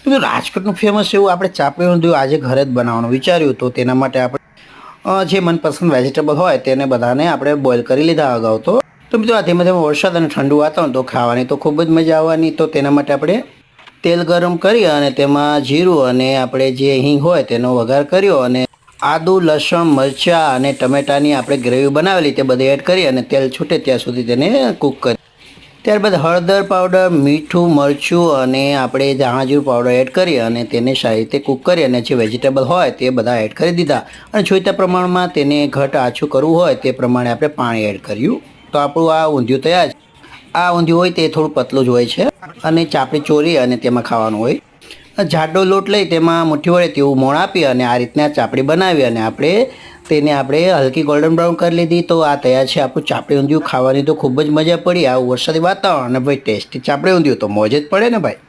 તો રાજકોટનું ફેમસ એવું આપણે ચાપડી ઊંધિયું આજે ઘરે જ બનાવવાનું વિચાર્યું. તો તેના માટે આપણે જે મનપસંદ વેજીટેબલ હોય તેને બધાને આપણે બોઇલ કરી લીધા અગાઉ. તો મિત્રો આ ધીમે ધીમે વરસાદ અને ઠંડુ વાતાવરણ તો ખાવાની તો ખૂબ જ મજા આવવાની. તો તેના માટે આપણે તેલ ગરમ કરી અને તેમાં જીરું અને આપણે જે હિંગ હોય તેનો વઘાર કર્યો અને આદુ લસણ મરચાં અને ટમેટાની આપણે ગ્રેવી બનાવેલી તે બધી એડ કરી અને તેલ છૂટે ત્યાં સુધી તેને કૂક કરી. ત્યારબાદ હળદર પાવડર, મીઠું, મરચું અને આપણે ધાણાજીરું પાવડર એડ કરી અને તેને સારી રીતે કૂક કરી અને જે વેજીટેબલ હોય તે બધા એડ કરી દીધા અને જોઈતા પ્રમાણમાં તેને ઘટ આછું કરવું હોય તે પ્રમાણે આપણે પાણી એડ કર્યું. તો આપણું આ ઊંધિયું તૈયાર છે. આ ઊંધિયું હોય તે થોડું પતલું જ હોય છે અને ચાપડી ચોરી અને તેમાં ખાવાનું હોય. જાડો લોટ લઈ તેમાં મુઠ્ઠી વડે તેવું મોણ આપી અને આ રીતના ચાપડી બનાવી અને તેને હલકી ગોલ્ડન બ્રાઉન કરી લીધી. તો આ તૈયાર છે આપણું ચાપડી ઊંધિયું. ખાવાની તો ખૂબ જ મજા પડી. આવું વરસાદી વાતાવરણ અને ભાઈ ટેસ્ટી ચાપડી ઊંધિયું તો મોજ જ પડે ને ભાઈ.